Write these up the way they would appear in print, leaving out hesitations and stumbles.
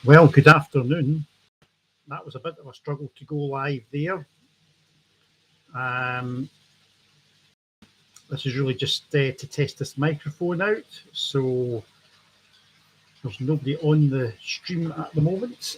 Well, good afternoon. That was a bit of a struggle to go live there. Um, this is really just to test this microphone out. So there's nobody on the stream at the moment.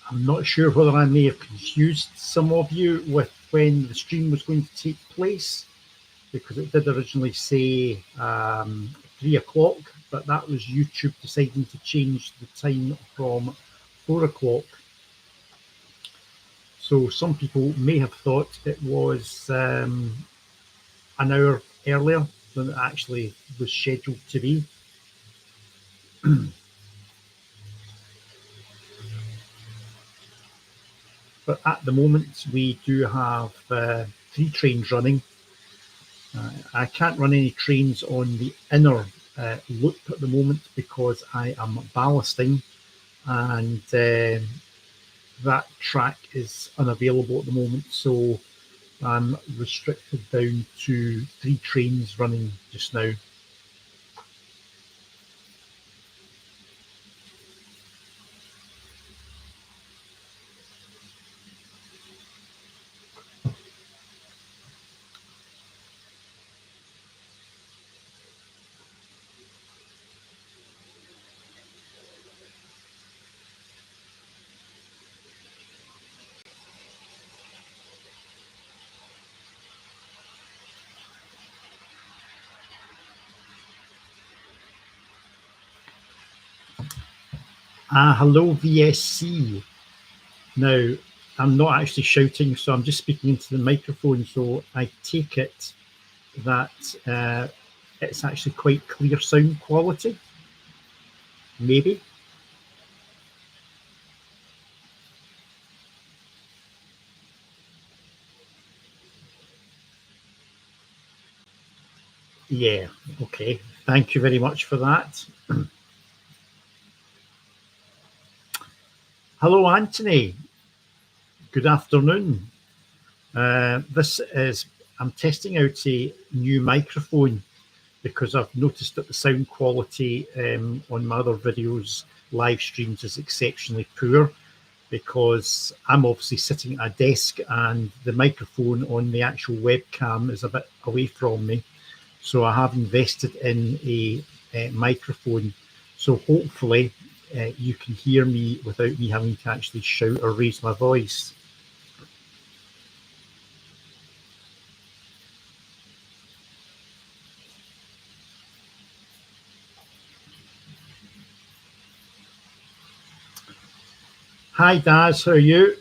I'm not sure whether I may have confused some of you with when the stream was going to take place, because it did originally say 3 o'clock, but that was YouTube deciding to change the time from 4 o'clock. So some people may have thought it was an hour earlier than it actually was scheduled to be. But at the moment, we do have 3 trains running. I can't run any trains on the inner loop at the moment because I am ballasting, and that track is unavailable at the moment. So I'm restricted down to 3 trains running just now. Hello, VSC. Now, I'm not actually shouting, so I'm just speaking into the microphone. So I take it that it's actually quite clear sound quality. Maybe. Yeah. Okay. Thank you very much for that. Hello, Anthony. Good afternoon. I'm testing out a new microphone because I've noticed that the sound quality on my other videos, live streams, is exceptionally poor, because I'm obviously sitting at a desk and the microphone on the actual webcam is a bit away from me. So I have invested in a microphone. So hopefully you can hear me without me having to actually shout or raise my voice. Hi Daz, how are you?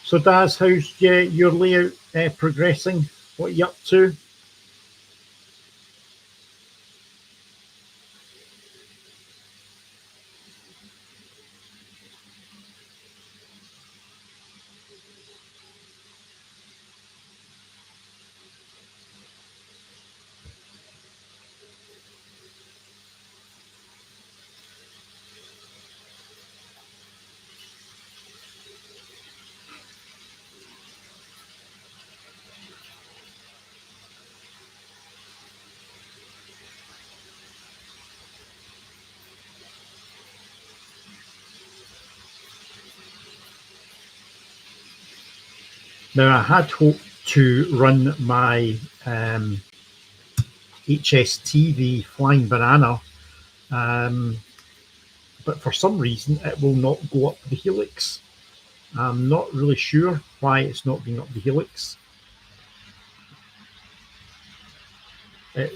So Daz, how's your layout progressing? What are you up to? Now, I had hoped to run my HST, the Flying Banana, but for some reason it will not go up the helix. I'm not really sure why it's not going up the helix. It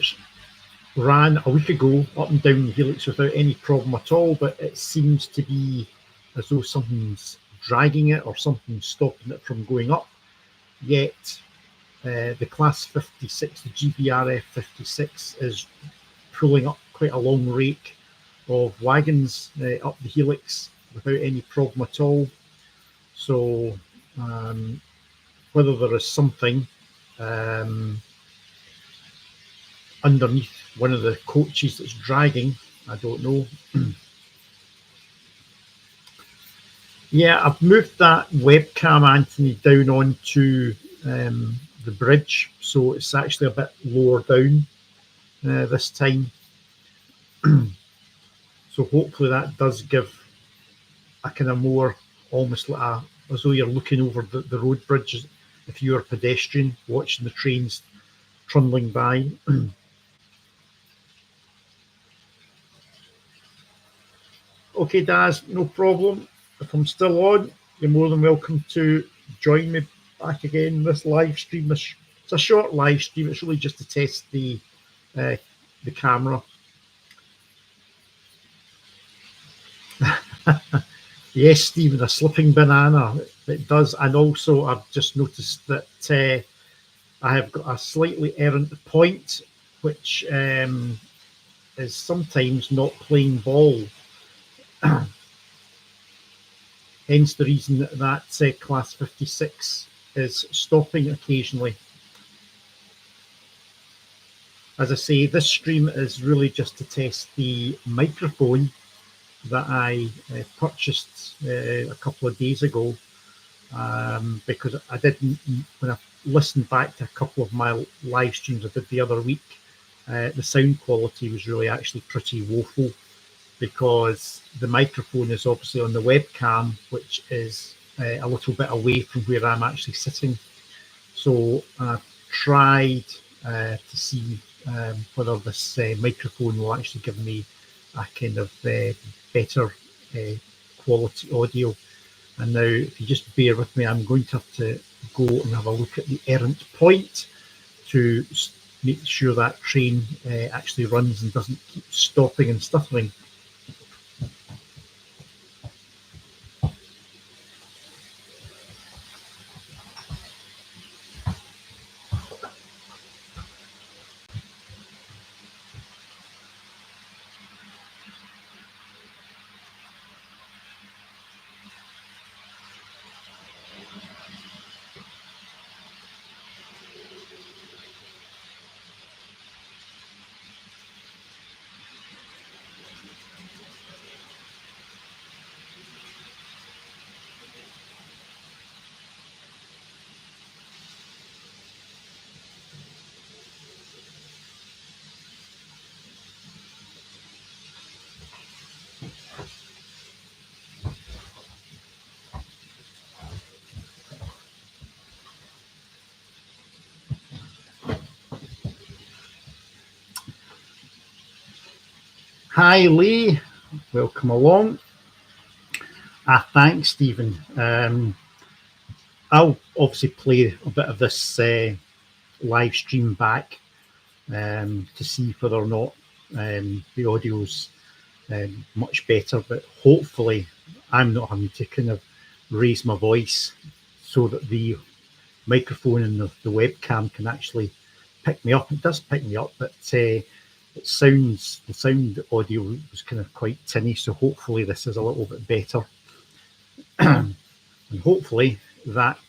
ran a week ago up and down the helix without any problem at all, but it seems to be as though something's dragging it or something's stopping it from going up. Yet the Class 56, the GBRF 56, is pulling up quite a long rake of wagons up the helix without any problem at all. So whether there is something underneath one of the coaches that's dragging, I don't know. Yeah, I've moved that webcam, Anthony, down onto the bridge, so it's actually a bit lower down this time. So hopefully that does give a kind of more, almost like as though you're looking over the road bridges if you're a pedestrian watching the trains trundling by. Okay, Daz, no problem. If I'm still on, you're more than welcome to join me back again in this live stream. It's a short live stream. It's really just to test the camera. Yes, Stephen, a slipping banana. It does. And also, I've just noticed that I have got a slightly errant point, which is sometimes not playing ball. Hence the reason that Class 56 is stopping occasionally. As I say, this stream is really just to test the microphone that I purchased a couple of days ago, because I didn't, when I listened back to a couple of my live streams I did the other week, the sound quality was really actually pretty woeful, because the microphone is obviously on the webcam, which is a little bit away from where I'm actually sitting. So I've tried to see whether this microphone will actually give me a kind of better quality audio. And now, if you just bear with me, I'm going to have to go and have a look at the errant point to make sure that train actually runs and doesn't keep stopping and stuttering. Hi, Lee. Welcome along. Thanks, Stephen. I'll obviously play a bit of this live stream back to see whether or not the audio's much better, but hopefully I'm not having to kind of raise my voice so that the microphone and the webcam can actually pick me up. It does pick me up, but the sound audio was kind of quite tinny, so hopefully this is a little bit better. And hopefully that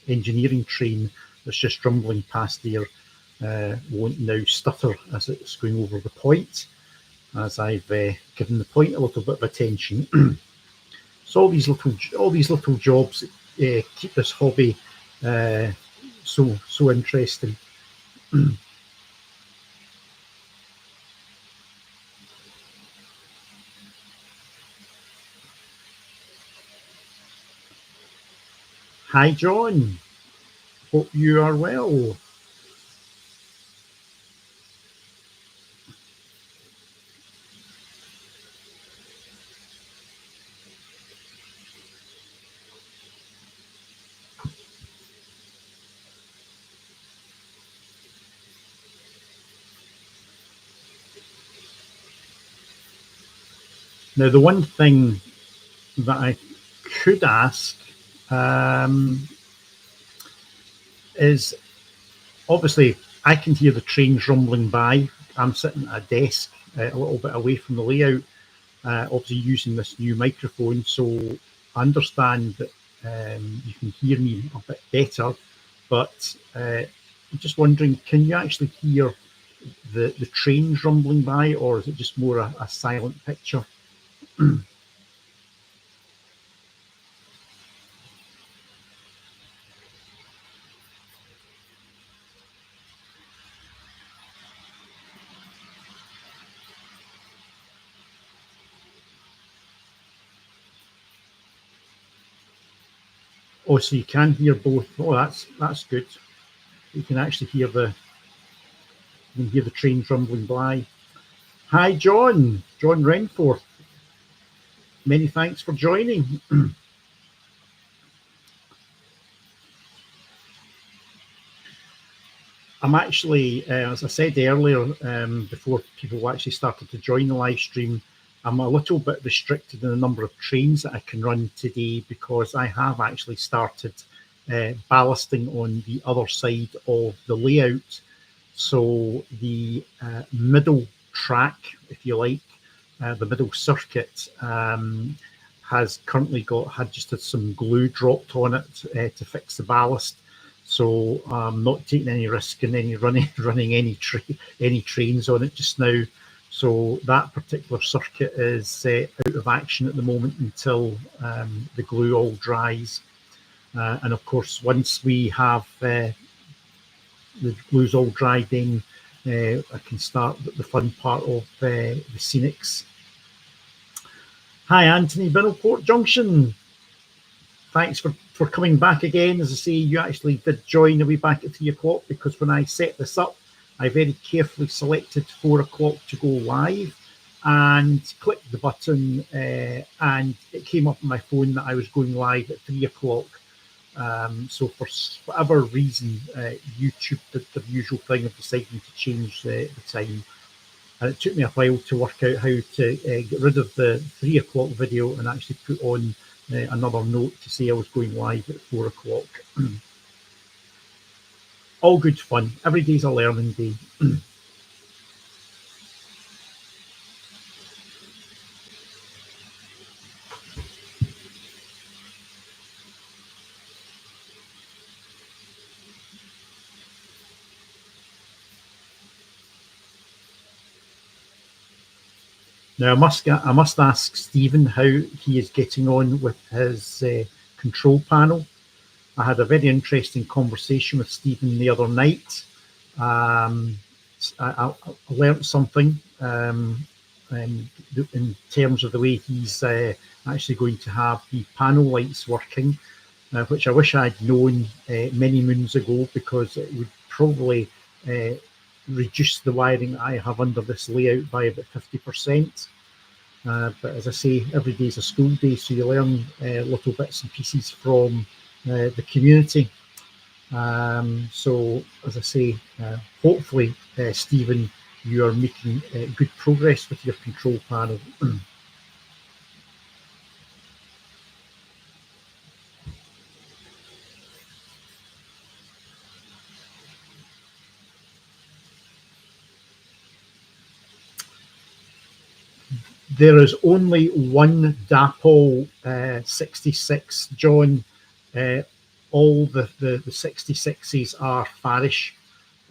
engineering train that's just rumbling past there won't now stutter as it's going over the point, as I've given the point a little bit of attention. So all these little jobs keep this hobby so interesting. Hi, John. Hope you are well. Now, the one thing that I could ask is, obviously, I can hear the trains rumbling by. I'm sitting at a desk a little bit away from the layout, obviously using this new microphone, so I understand that you can hear me a bit better, but I'm just wondering, can you actually hear the trains rumbling by, or is it just more a silent picture? Oh, so you can hear both. Oh, that's good. You can actually hear the trains rumbling by. Hi, John Renforth. Many thanks for joining. I'm actually, as I said earlier, before people actually started to join the live stream, I'm a little bit restricted in the number of trains that I can run today because I have actually started ballasting on the other side of the layout. So the middle track, if you like, the middle circuit has currently had some glue dropped on it to fix the ballast. So I'm not taking any risk in running any trains on it just now. So that particular circuit is out of action at the moment until the glue all dries. And of course, once we have the glue's all dried, then I can start the fun part of the scenics. Hi, Anthony, Binnelport Junction. Thanks for coming back again. As I say, you actually did join a wee back at 3 o'clock because when I set this up, I very carefully selected 4 o'clock to go live and clicked the button, and it came up on my phone that I was going live at 3 o'clock. So for whatever reason, YouTube did the usual thing of deciding to change the time. And it took me a while to work out how to get rid of the 3 o'clock video and actually put on another note to say I was going live at 4 o'clock. All good fun. Every day's a learning day. Now, I must ask Stephen how he is getting on with his control panel. I had a very interesting conversation with Stephen the other night. I learnt something in terms of the way he's actually going to have the panel lights working, which I wish I'd known many moons ago, because it would probably reduce the wiring I have under this layout by about 50%. But as I say, every day is a school day, so you learn little bits and pieces from the community. So, as I say, hopefully, Stephen, you are making good progress with your control panel. There is only one DAPL 66, John. All the 66s are Farish.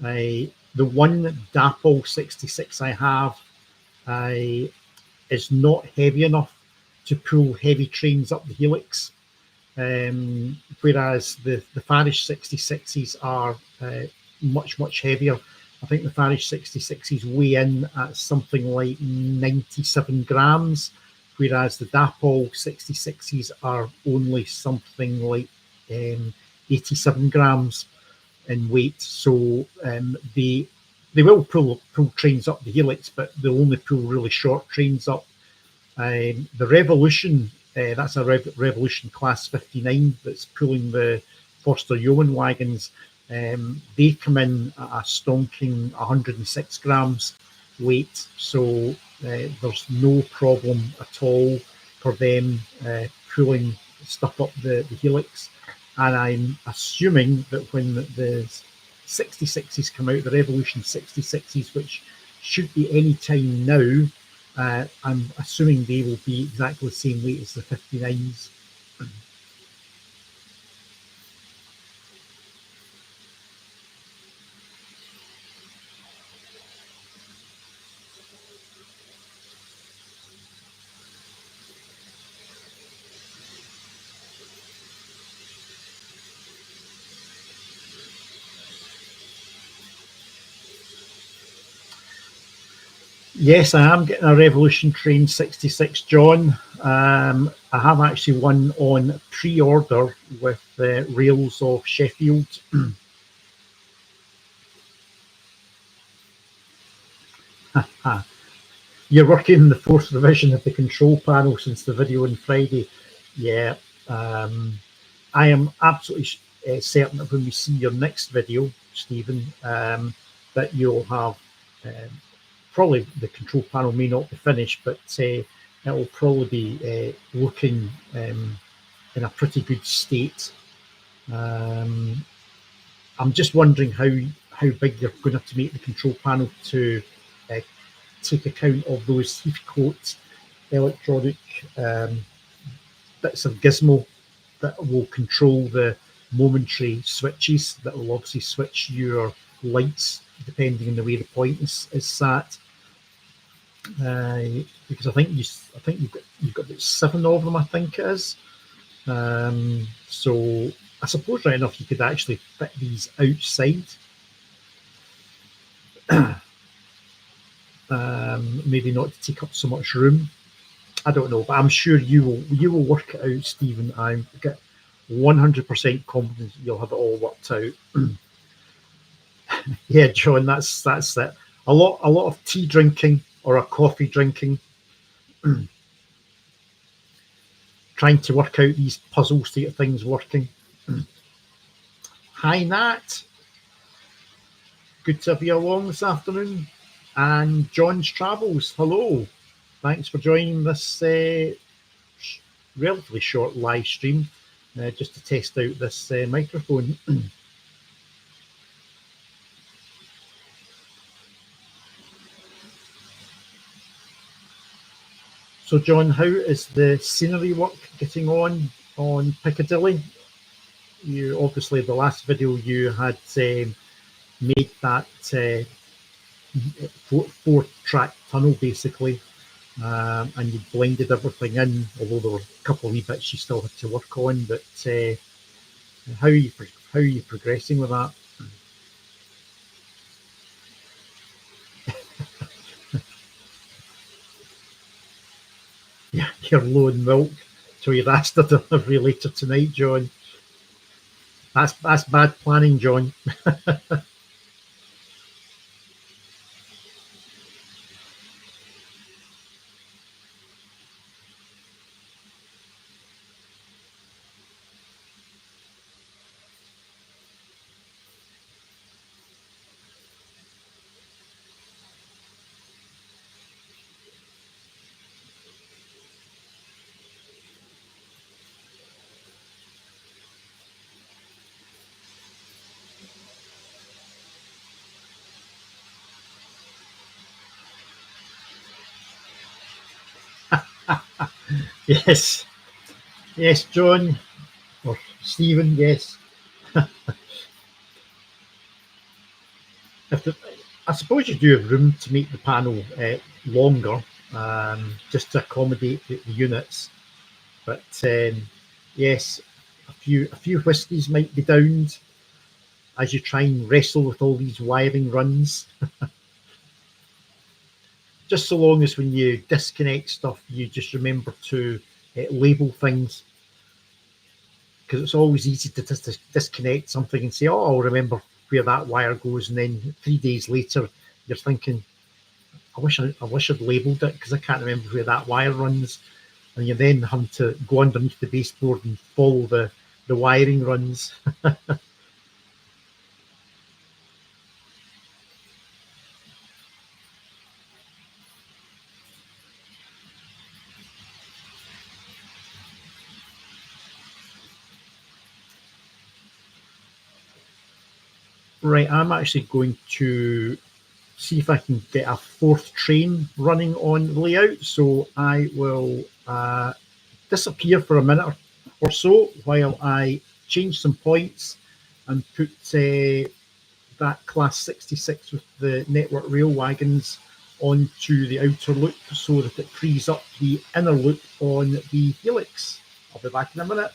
The one DAPL 66 I have is not heavy enough to pull heavy trains up the helix, whereas the Farish 66s are much heavier. I think the Farish 66s weigh in at something like 97 grams, whereas the DAPL 66s are only something like 87 grams. in weight. So they will pull trains up the helix, but they'll only pull really short trains up. The Revolution, that's a Revolution Class 59 that's pulling the Foster Yeoman wagons. They come in at a stonking 106 grams weight, so there's no problem at all for them pulling stuff up the helix. And I'm assuming that when the 66s come out, the Revolution 66s, which should be any time now, I'm assuming they will be exactly the same weight as the 59s. Yes, I am getting a Revolution Train 66, John. I have actually one on pre-order with Rails of Sheffield. You're working the fourth revision of the control panel since the video on Friday. Yeah, I am absolutely certain that when we see your next video, Stephen, that you'll have probably the control panel may not be finished, but it will probably be looking in a pretty good state. I'm just wondering how big you're going to have to make the control panel to take account of those Heathcote electronic bits of gizmo that will control the momentary switches that will obviously switch your lights depending on the way the point is sat. Because I think you've got about 7 of them, I think it is. So I suppose right enough you could actually fit these outside. Maybe not to take up so much room. I don't know, but I'm sure you will work it out, Stephen. I'm get 100% confident you'll have it all worked out. Yeah, John, that's it. A lot of tea drinking or a coffee drinking, trying to work out these puzzles to get things working. Hi, Nat. Good to have you along this afternoon. And John's Travels, hello. Thanks for joining this relatively short live stream just to test out this microphone. So, John, how is the scenery work getting on Piccadilly? You obviously, the last video you had made that 4-track tunnel basically, and you blended everything in, although there were a couple of wee bits you still had to work on. But how are you progressing with that? Yeah, you're low in milk, so you've asked a delivery later tonight, John. That's bad planning, John. Yes, yes, John or Stephen. Yes. I suppose you do have room to make the panel longer, just to accommodate the units. But yes, a few whiskies might be downed as you try and wrestle with all these wiring runs. Just so long as when you disconnect stuff, you just remember to label things, because it's always easy to disconnect something and say, "Oh, I'll remember where that wire goes, and then 3 days later you're thinking, I wish I'd labelled it because I can't remember where that wire runs, and you then have to go underneath the baseboard and follow the wiring runs. Right, I'm actually going to see if I can get a fourth train running on layout. So I will disappear for a minute or so while I change some points and put that class 66 with the network rail wagons onto the outer loop so that it frees up the inner loop on the helix. I'll be back in a minute.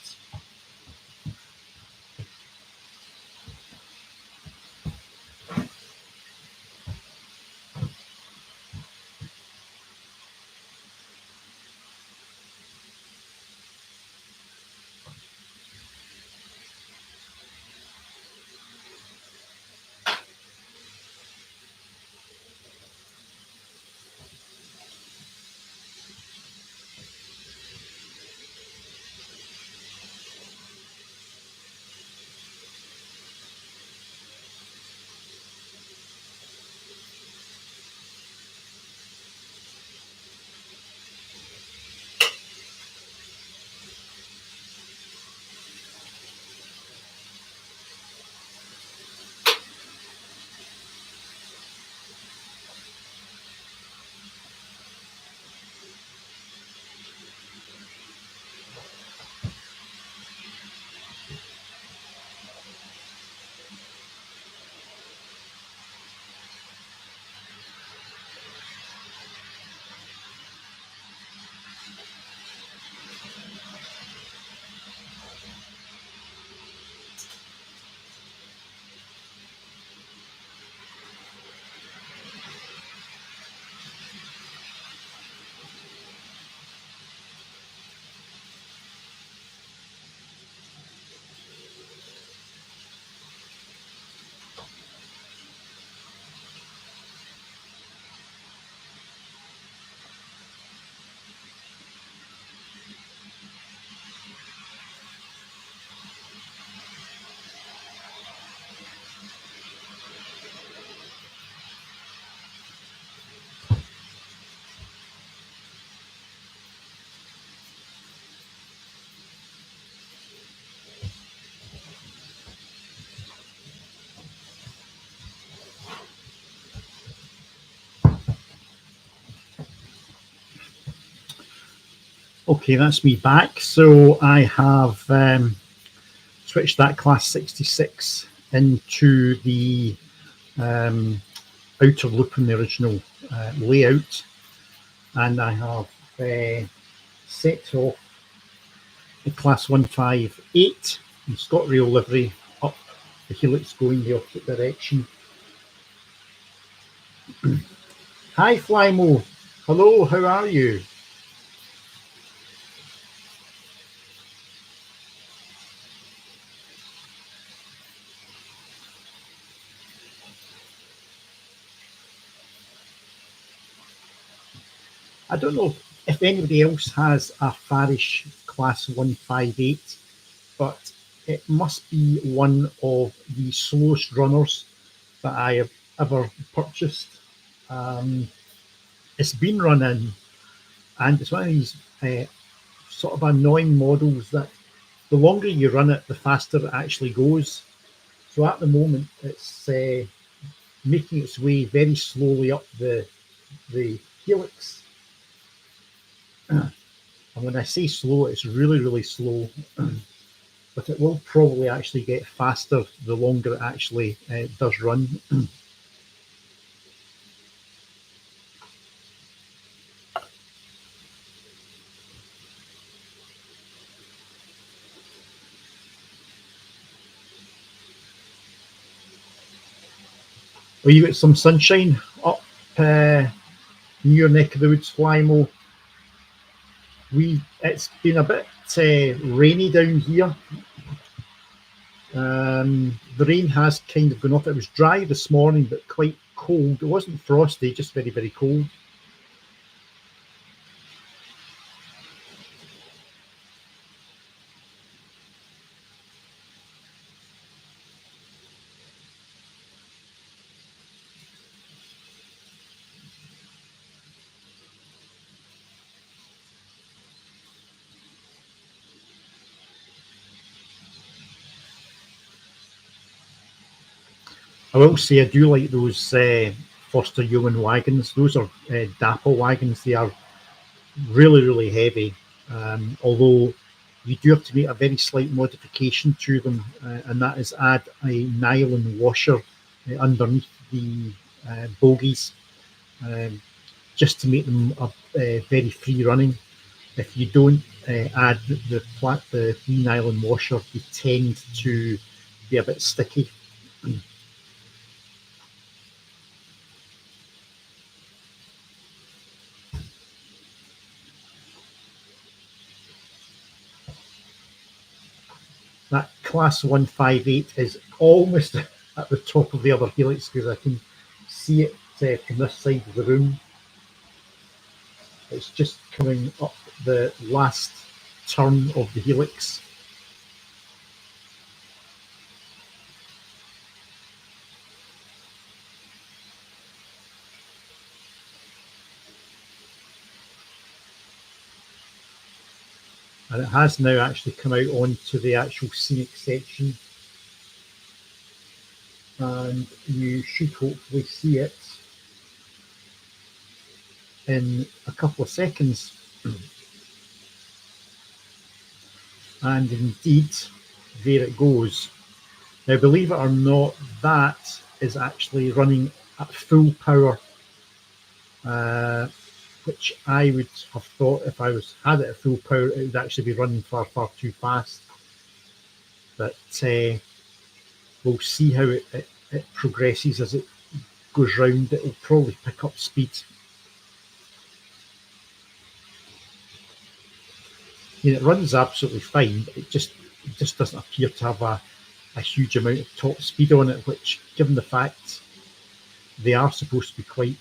Okay, that's me back. So I have switched that class 66 into the outer loop in the original layout, and I have set off the class 158 in ScotRail livery up the helix going the opposite direction. Hi Flymo, hello, how are you? I don't know if anybody else has a Farish class 158, but it must be one of the slowest runners that I have ever purchased. It's been running, and it's one of these sort of annoying models that the longer you run it, the faster it actually goes. So at the moment, it's making its way very slowly up the helix. And when I say slow, it's really, really slow. But it will probably actually get faster the longer it actually does run. Well, you got some sunshine up in your neck of the woods, Flymo. It's been a bit rainy down here. The rain has kind of gone off. It was dry this morning, but quite cold. It wasn't frosty, just very, very cold. I will say I do like those Foster Yeoman wagons. Those are dapple wagons. They are really, really heavy. Although you do have to make a very slight modification to them, and that is add a nylon washer underneath the bogies, um, just to make them very free running. If you don't add the free nylon washer, they tend to be a bit sticky. That class 158 is almost at the top of the other helix because I can see it from this side of the room. It's just coming up the last turn of the helix. And it has now actually come out onto the actual scenic section. And you should hopefully see it in a couple of seconds. And indeed, there it goes. Now, believe it or not, that is actually running at full power, which I would have thought if I had it at full power, it would actually be running far, far too fast. But we'll see how it progresses as it goes round. It will probably pick up speed. It runs absolutely fine, but it just doesn't appear to have a huge amount of top speed on it, which, given the fact they are supposed to be quite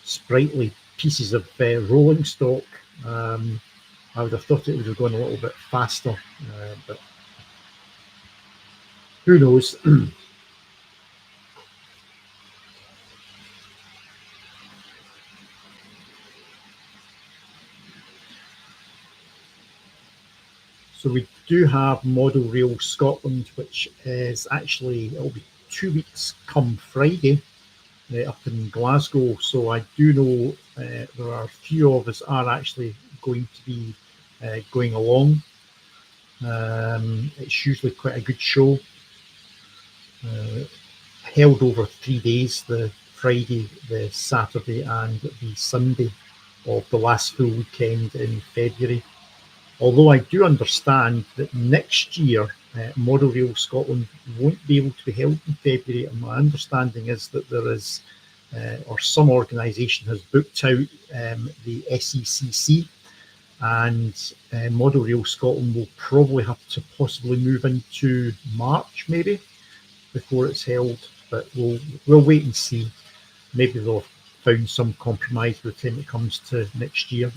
sprightly pieces of rolling stock, I would have thought it would have gone a little bit faster, but who knows? So we do have Model Rail Scotland, which is actually, it'll be 2 weeks come Friday up in Glasgow. So I do know there are a few of us are actually going to be going along. It's usually quite a good show. Held over 3 days, the Friday, the Saturday, and the Sunday of the last full weekend in February. Although I do understand that next year, Model Rail Scotland won't be able to be held in February, and my understanding is that there is, or some organisation has booked out the SECC, and Model Rail Scotland will probably have to possibly move into March, maybe, before it's held. But we'll wait and see. Maybe they'll have found some compromise by the time it comes to next year.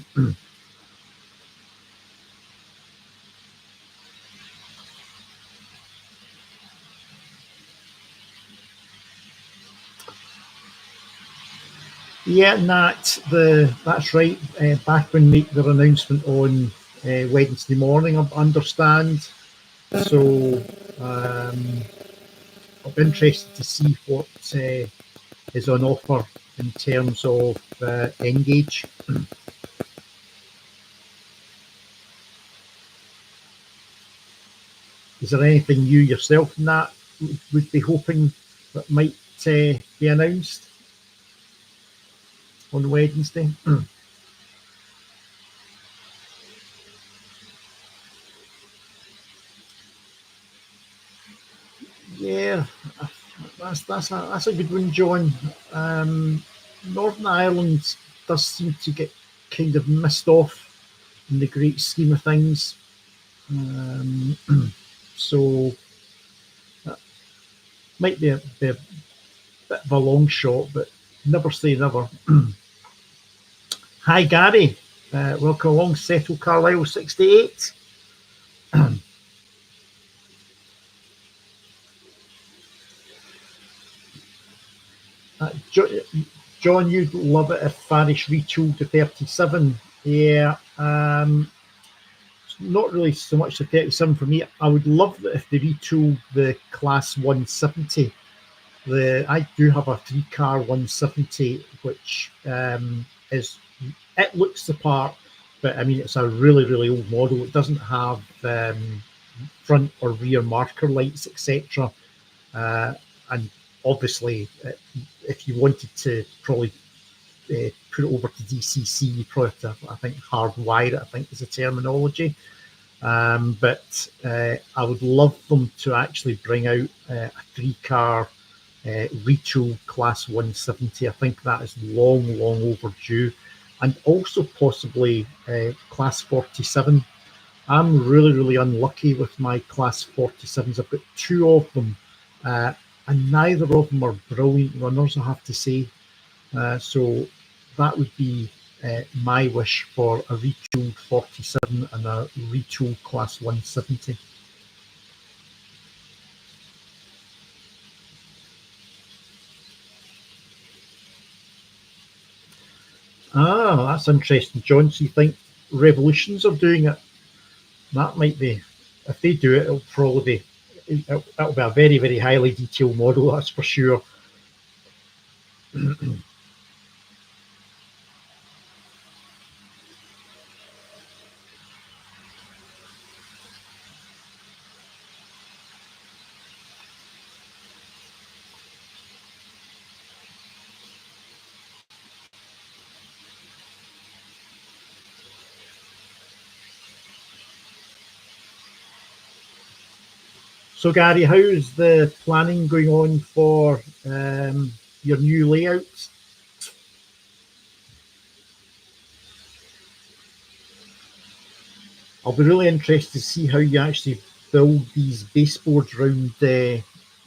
Yeah, Nat, that's right. Blackwood make their announcement on Wednesday morning, I understand. So I'll be interested to see what is on offer in terms of N Gauge. Is there anything you yourself, Nat, would be hoping that might be announced on Wednesday? Yeah, that's a good one, John. Northern Ireland does seem to get kind of missed off in the great scheme of things. So that might be be a bit of a long shot, but never say never. Hi, Gary. Welcome along, Settle Carlisle 68. John, you'd love it if Farish retooled to 37. Yeah, not really so much the 37 for me. I would love that if they retooled the Class 170. I do have a 3-car 170, which is, it looks the part, but I mean, it's a really, really old model. It doesn't have front or rear marker lights, etc. And obviously, if you wanted to probably put it over to DCC, you probably have to, I think, hardwire it, I think is the terminology. But I would love them to actually bring out a 3-car retool Class 170. I think that is long, long overdue. And also possibly Class 47. I'm really, really unlucky with my Class 47s. I've got 2 of them, and neither of them are brilliant runners, I have to say. So that would be my wish for a retooled 47 and a retooled Class 170. Ah, that's interesting, John. So you think Revolutions are doing it? That might be. If they do it, it'll probably be. It'll be a very, very highly detailed model, that's for sure. So, Gary, how's the planning going on for your new layout? I'll be really interested to see how you actually build these baseboards around the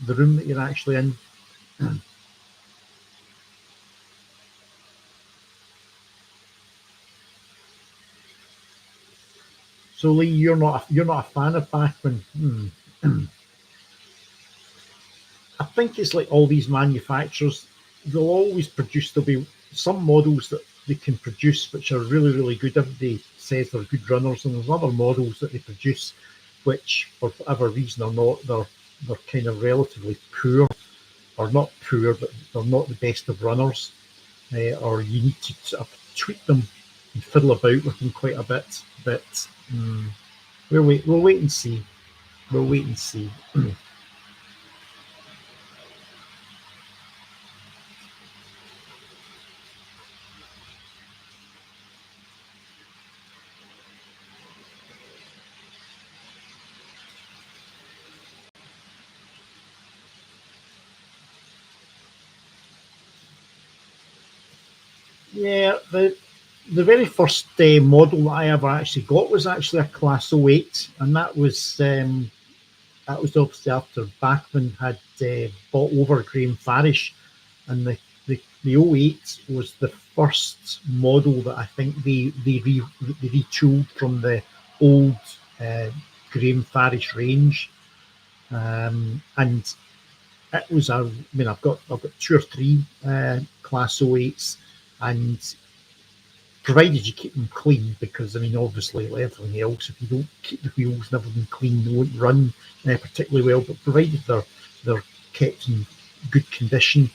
room that you're actually in. So, Lee, you're not a fan of Bachman. I think it's like all these manufacturers, they'll always produce, there'll be some models that they can produce which are really, really good. Everybody says they're good runners, and there's other models that they produce which, for whatever reason or not, they're kind of relatively poor, or not poor, but they're not the best of runners, or you need to sort of tweak them and fiddle about with them quite a bit. But we'll wait and see. We'll wait and see. Yeah, the very first model that I ever actually got was actually a Class 08, and that was obviously after Bachman had bought over Graham Farish, and the 08 was the first model that I think they retooled from the old Graham Farish range, and it was I mean I've got 2 or 3 Class 08s, and provided you keep them clean, because I mean obviously like everything else, if you don't keep the wheels and everything clean, they won't run particularly well. But provided they're kept in good condition,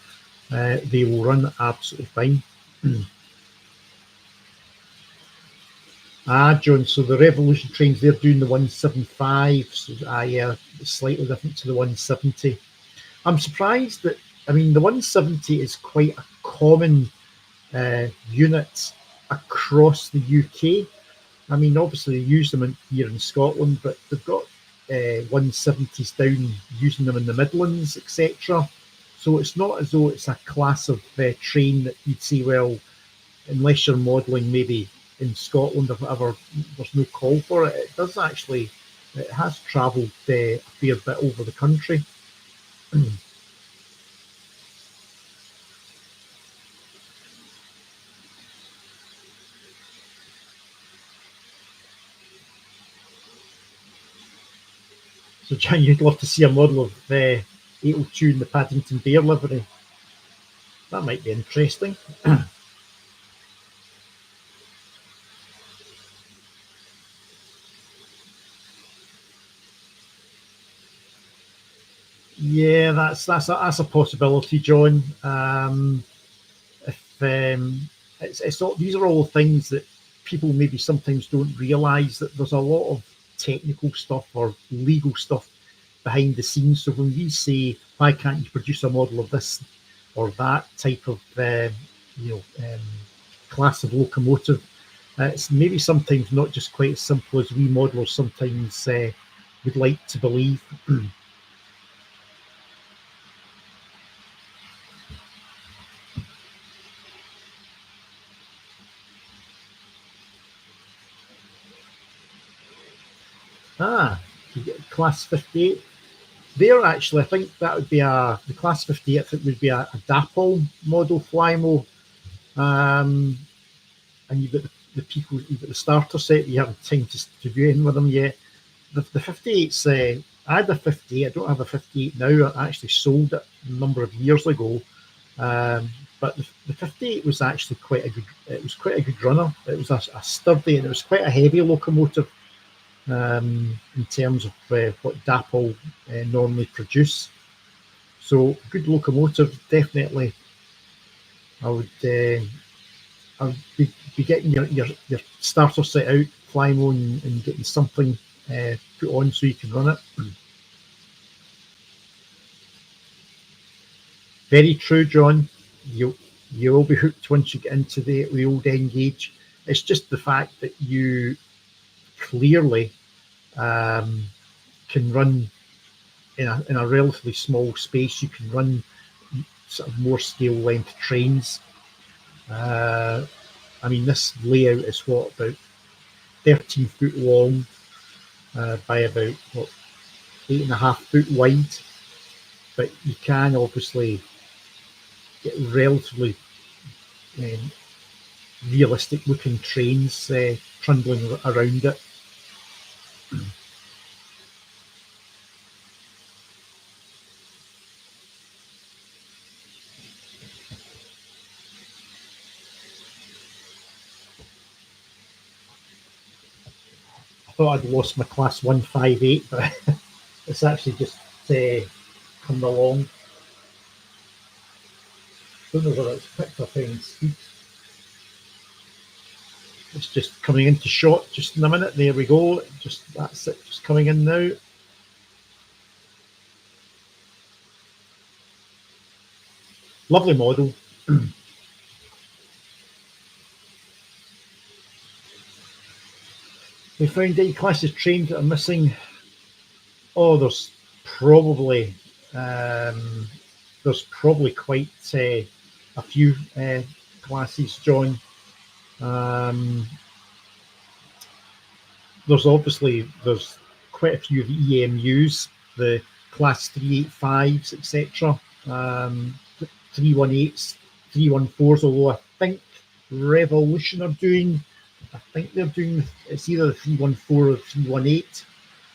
they will run absolutely fine. John, so the Revolution trains, they're doing the 175, so yeah, slightly different to the 170. I'm surprised that, I mean, the 170 is quite a common unit across the UK. I mean, obviously they use them here in Scotland, but they've got 170s down using them in the Midlands, etc. So it's not as though it's a class of train that you'd say, well, unless you're modelling maybe in Scotland or whatever, there's no call for it. It does actually. it has travelled a fair bit over the country. So, John, you'd love to see a model of 802 in the Paddington Bear livery. That might be interesting. Yeah, that's a possibility, John. If it's all, these are all things that people maybe sometimes don't realise, that there's a lot of technical stuff or legal stuff behind the scenes. So when we say, why can't you produce a model of this or that type of class of locomotive, it's maybe sometimes not just quite as simple as we modelers sometimes would like to believe. You get class 58. There, actually, I think that would be the class 58. I think would be a DAPL model Flymo, and you've got the people, you've got the starter set. You haven't time to view in with them yet. The 58's, I had a 58. I don't have a 58 now. I actually sold it a number of years ago. But the 58 was actually quite a good. It was quite a good runner. It was a sturdy, and it was quite a heavy locomotive in terms of what DAPL normally produce. So good locomotive, definitely. I would be getting your starter set out, Flymo, and getting something put on so you can run it. Very true, John. You will be hooked once you get into the old N Gauge. It's just the fact that you clearly can run in a relatively small space. You can run sort of more scale length trains. I mean, this layout is what, about 13 foot long by about 8.5 foot wide. But you can obviously get relatively realistic looking trains trundling around it. I thought I'd lost my class 158, but it's actually just coming along. Don't know whether it's picked up any speed. It's just coming into shot just in a minute. There we go. That's it. Just coming in now. Lovely model. We found A classes trained that are missing. Oh, there's probably quite a few classes, John. There's quite a few of the EMUs, the class 385s, etc. 318s, 314s, although I think Revolution are doing, it's either the 314 or 318.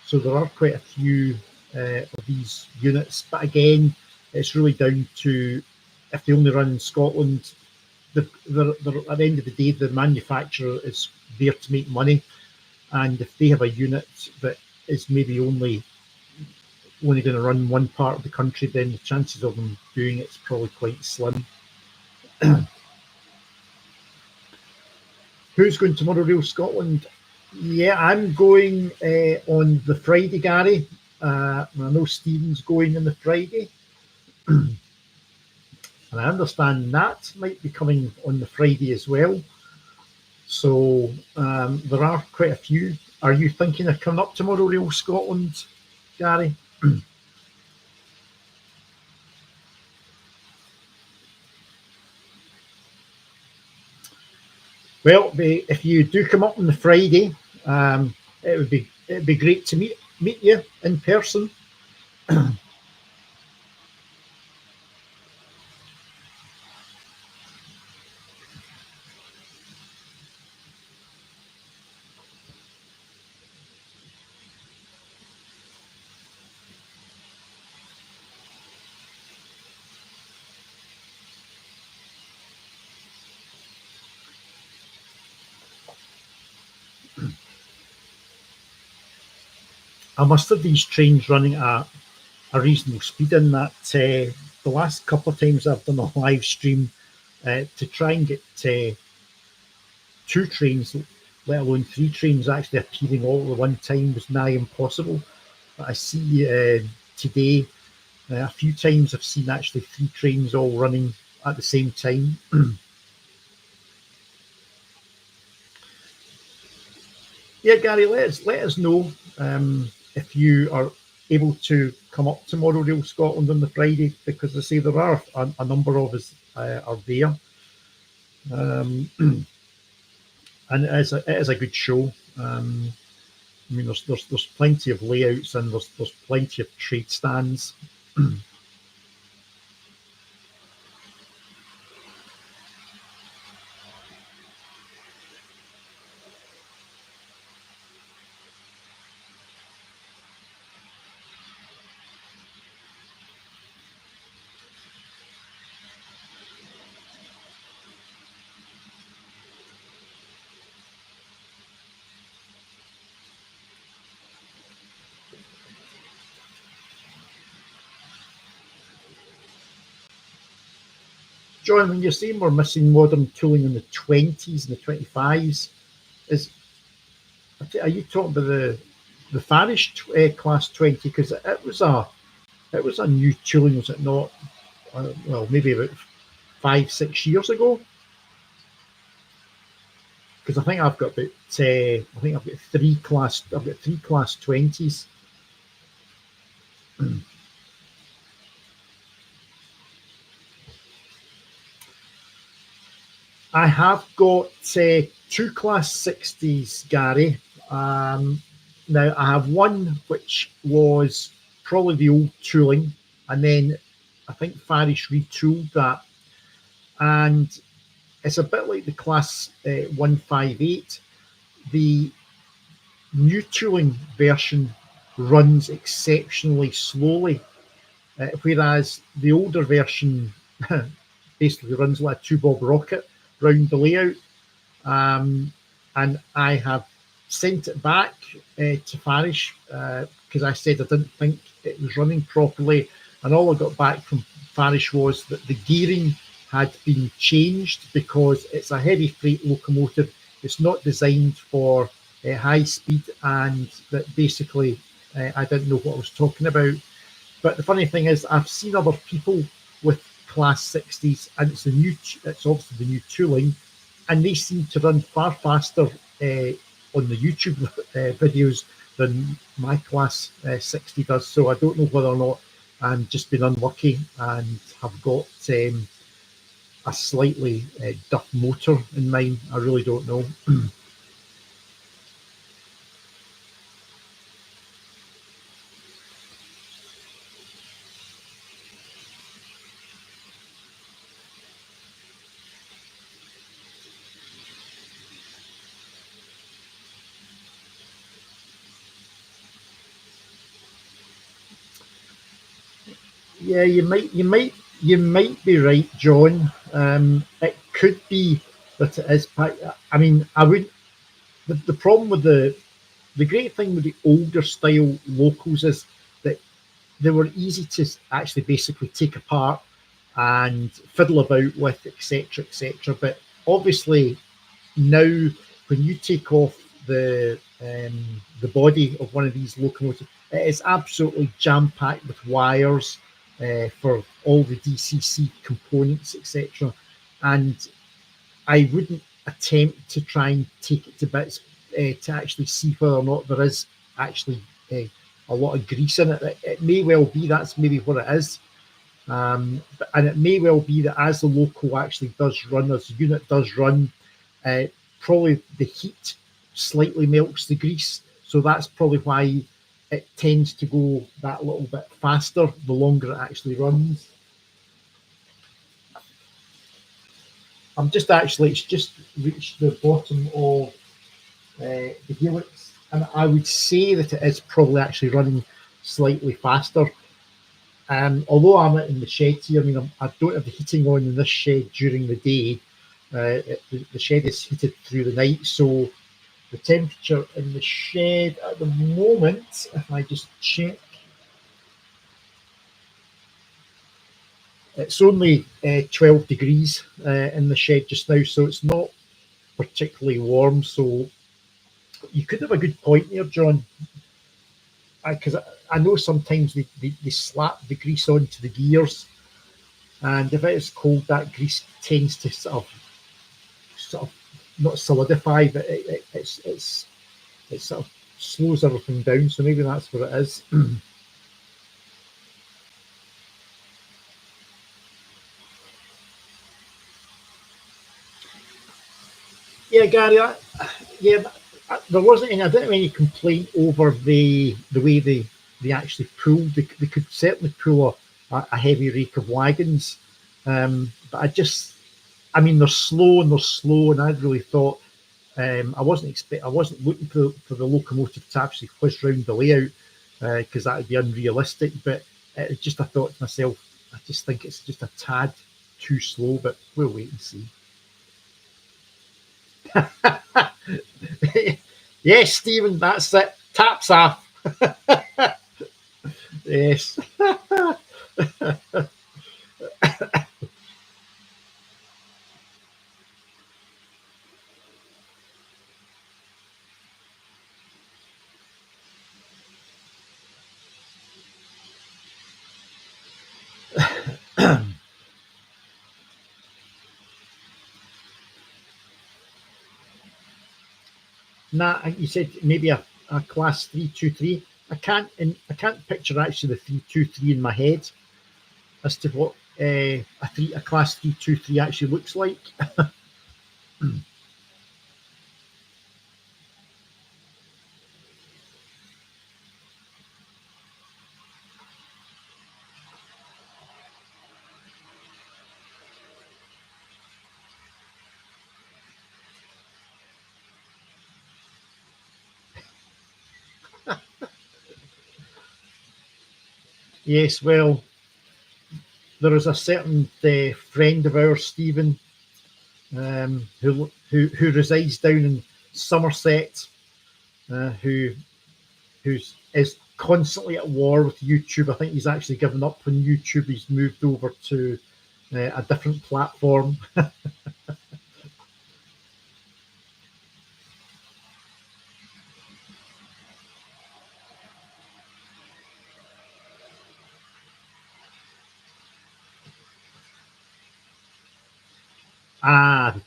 So there are quite a few of these units. But again, it's really down to if they only run in Scotland. They're, at the end of the day, the manufacturer is there to make money. And if they have a unit that is maybe only going to run one part of the country, then the chances of them doing it's probably quite slim. Who's going to Monorail Scotland? Yeah, I'm going on the Friday, Gary. I know Stephen's going on the Friday. And I understand Nat might be coming on the Friday as well. So there are quite a few. Are you thinking of coming up to Monorail Scotland, Gary? Well, if you do come up on the Friday, it'd be great to meet meet you in person. I must have these trains running at a reasonable speed in that the last couple of times I've done a live stream to try and get two trains, let alone three trains, actually appearing all at one time was nigh impossible. But I see today a few times I've seen actually three trains all running at the same time. Yeah, Gary, let us know if you are able to come up tomorrow, Rail Scotland, on the Friday, because I say there are a number of us are there, um, and it is a good show. I mean, there's plenty of layouts and there's plenty of trade stands. John, when you're saying we're missing modern tooling in the 20s and the 25s, is are you talking about the Farish class 20? Because it was a new tooling, was it not? Well, maybe about 5-6 years ago. Because I think I've got three class 20s. I have got two class 60s, Gary. Now, I have one which was probably the old tooling, and then I think Farish retooled that. And it's a bit like the class 158. The new tooling version runs exceptionally slowly, whereas the older version basically runs like a two bob rocket round the layout. And I have sent it back to Farish because I said I didn't think it was running properly. And all I got back from Farish was that the gearing had been changed because it's a heavy freight locomotive. It's not designed for high speed, and that basically I didn't know what I was talking about. But the funny thing is, I've seen other people with class 60s, and it's obviously the new tooling, and they seem to run far faster on the YouTube videos than my class 60 does. So I don't know whether or not I'm just been unlucky and have got a slightly duff motor in mine. I really don't know. Yeah, you might be right, John. It could be that it is. I mean, I would. The problem with the great thing with the older style locals is that they were easy to actually basically take apart and fiddle about with, etc., etc. But obviously now, when you take off the body of one of these locomotives, it is absolutely jam packed with wires for all the DCC components, etc. And I wouldn't attempt to try and take it to bits to actually see whether or not there is actually a lot of grease in it. It may well be that's maybe what it is. And it may well be that as the loco actually does run, as the unit does run, uh, probably the heat slightly melts the grease. So that's probably why it tends to go that little bit faster the longer it actually runs. It's just reached the bottom of the helix, and I would say that it is probably actually running slightly faster. Although I'm in the shed here, I mean, I don't have the heating on in this shed during the day. The shed is heated through the night, so the temperature in the shed at the moment, if I just check, it's only 12 degrees in the shed just now, so it's not particularly warm. So you could have a good point there, John, because I know sometimes they slap the grease onto the gears, and if it is cold, that grease tends to sort of not solidify, but it sort of slows everything down. So maybe that's what it is. Yeah, Gary. Yeah, there wasn't any. I didn't have any complaint over the way they actually pulled. They could certainly pull a heavy rake of wagons, but I mean, they're slow, and I really thought I wasn't looking for the locomotive to actually whiz round the layout because that would be unrealistic. But it just I thought to myself, I just think it's just a tad too slow. But we'll wait and see. Yes, Stephen, that's it. Taps off. Yes. Nah, you said maybe a class 323. I can't picture actually the 323 in my head as to what a class 323 actually looks like. Yes, well, there is a certain friend of ours, Stephen, who resides down in Somerset, who is constantly at war with YouTube. I think he's actually given up on YouTube. He's moved over to a different platform.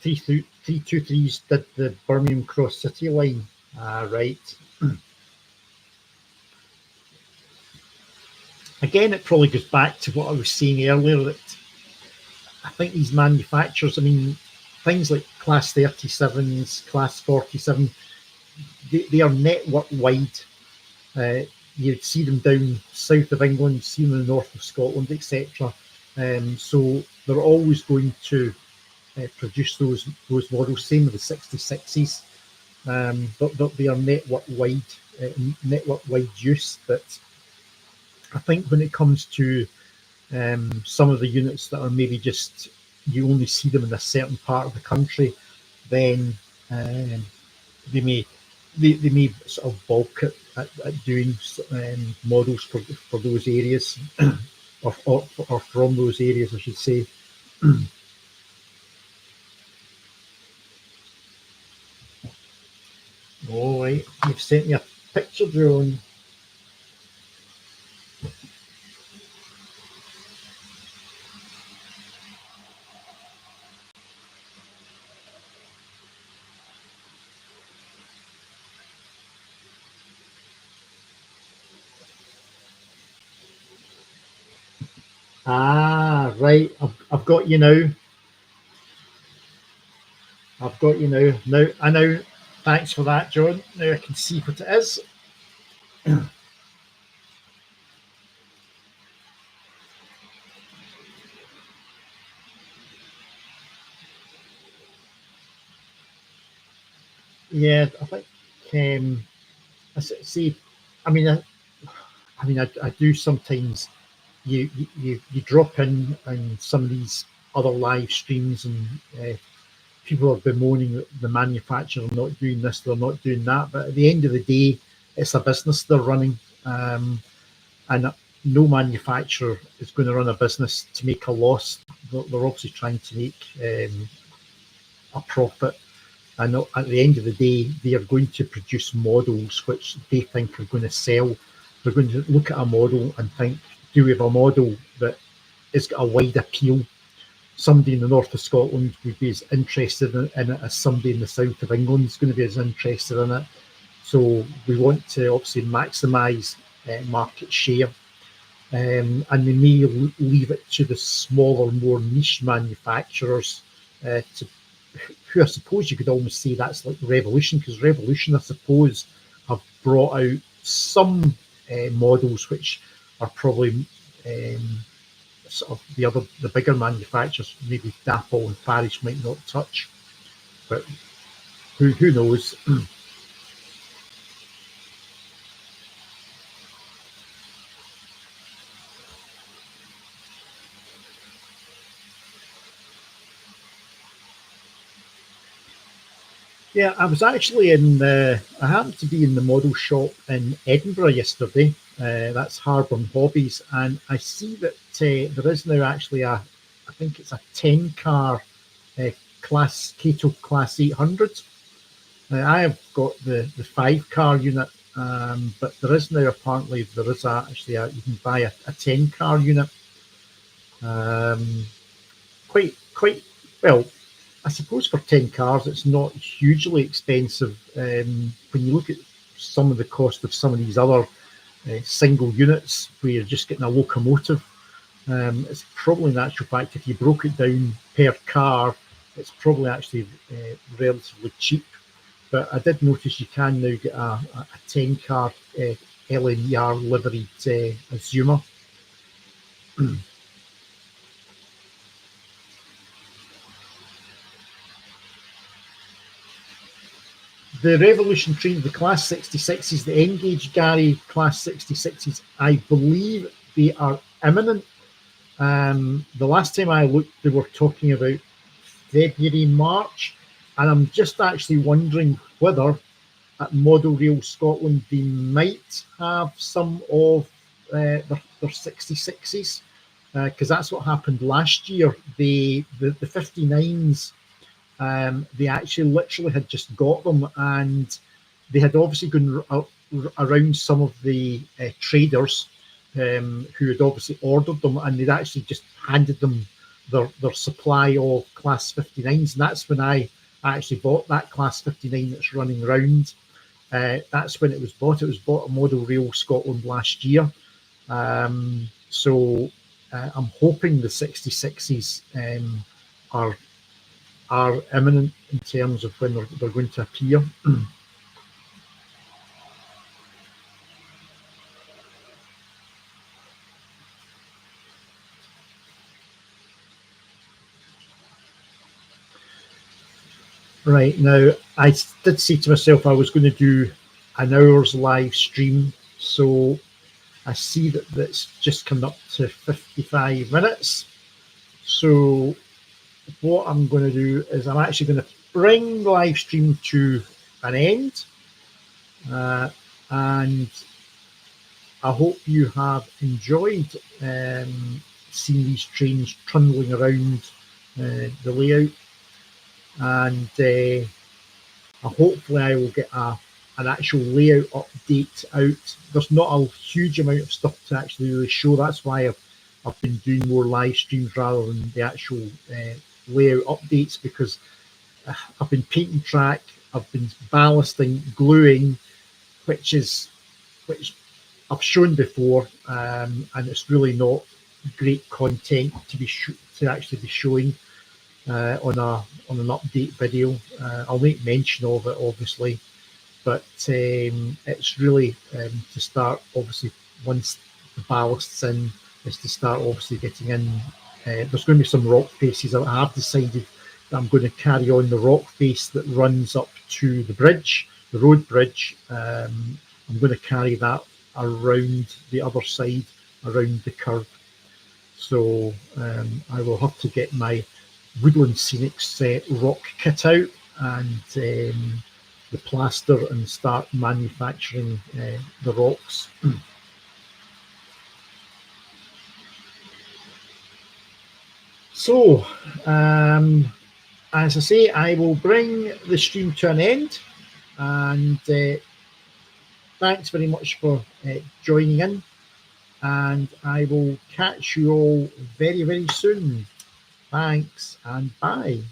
The 323s did the Birmingham Cross City line. Right. Again, it probably goes back to what I was saying earlier that I think these manufacturers, I mean, things like Class 37s, Class 47, they are network wide. You'd see them down south of England, see them in the north of Scotland, etc. So they're always going to produce those models. Same with the 66s, but they are network wide use. But I think when it comes to some of the units that are maybe just you only see them in a certain part of the country, then they may they may sort of balk at doing models for those areas or from those areas, I should say. All right, you've sent me a picture, John. Right. I've got you now. I've got you now. Now I know. Thanks for that, John. Now I can see what it is. Yeah, I think see. I mean, I do sometimes. You drop in on some of these other live streams, and people are bemoaning that the manufacturer are not doing this, they're not doing that. But at the end of the day, it's a business they're running, and no manufacturer is going to run a business to make a loss. They're obviously trying to make a profit. And at the end of the day, they are going to produce models which they think are going to sell. They're going to look at a model and think, do we have a model that has got a wide appeal? Somebody in the north of Scotland would be as interested in it as somebody in the south of England is going to be as interested in it. So we want to obviously maximise market share. And they may leave it to the smaller, more niche manufacturers to who I suppose you could almost say that's like Revolution, because Revolution, I suppose, have brought out some models which are probably sort of the bigger manufacturers, maybe Dapple and Farish might not touch, but who knows? Yeah, I was actually I happened to be in the model shop in Edinburgh yesterday. That's Harborne Hobbies, and I see that there is now actually I think it's a 10 car class Cato Class 800. Now, I have got the 5 car unit, but there is now apparently there is you can buy a 10 car unit. Quite well. I suppose for 10 cars, it's not hugely expensive. When you look at some of the cost of some of these other single units where you're just getting a locomotive, it's probably in actual fact, if you broke it down per car, it's probably actually relatively cheap. But I did notice you can now get a 10 car LNER liveried Zuma. The Revolution train, the Class 66s, the N Gauge Gary Class 66s, I believe they are imminent. The last time I looked, they were talking about February, March, and I'm just actually wondering whether at Model Rail Scotland they might have some of their 66s, because that's what happened last year. The 59s, they actually literally had just got them, and they had obviously gone around some of the traders who had obviously ordered them, and they'd actually just handed them their supply of Class 59s. And that's when I actually bought that Class 59 that's running around. That's when it was bought. It was bought at Model Rail Scotland last year. So I'm hoping the 66s are imminent in terms of when they're going to appear. Right, now, I did say to myself I was going to do an hour's live stream, so I see that that's just come up to 55 minutes. So what I'm going to do is I'm actually going to bring the live stream to an end, and I hope you have enjoyed seeing these trains trundling around the layout, and hopefully I will get an actual layout update out. There's not a huge amount of stuff to actually really show. That's why I've been doing more live streams rather than the actual layout updates, because I've been painting track, I've been ballasting, gluing, which I've shown before, and it's really not great content to actually be showing on an update video. I'll make mention of it, obviously, but it's really to start. Obviously, once the ballast's in, is to start obviously getting in. There's going to be some rock faces. I have decided I'm going to carry on the rock face that runs up to the bridge, the road bridge. I'm going to carry that around the other side, around the curve. So I will have to get my Woodland Scenics rock kit out and the plaster and start manufacturing the rocks. So, as I say, I will bring the stream to an end, and thanks very much for joining in, and I will catch you all very, very soon. Thanks and bye.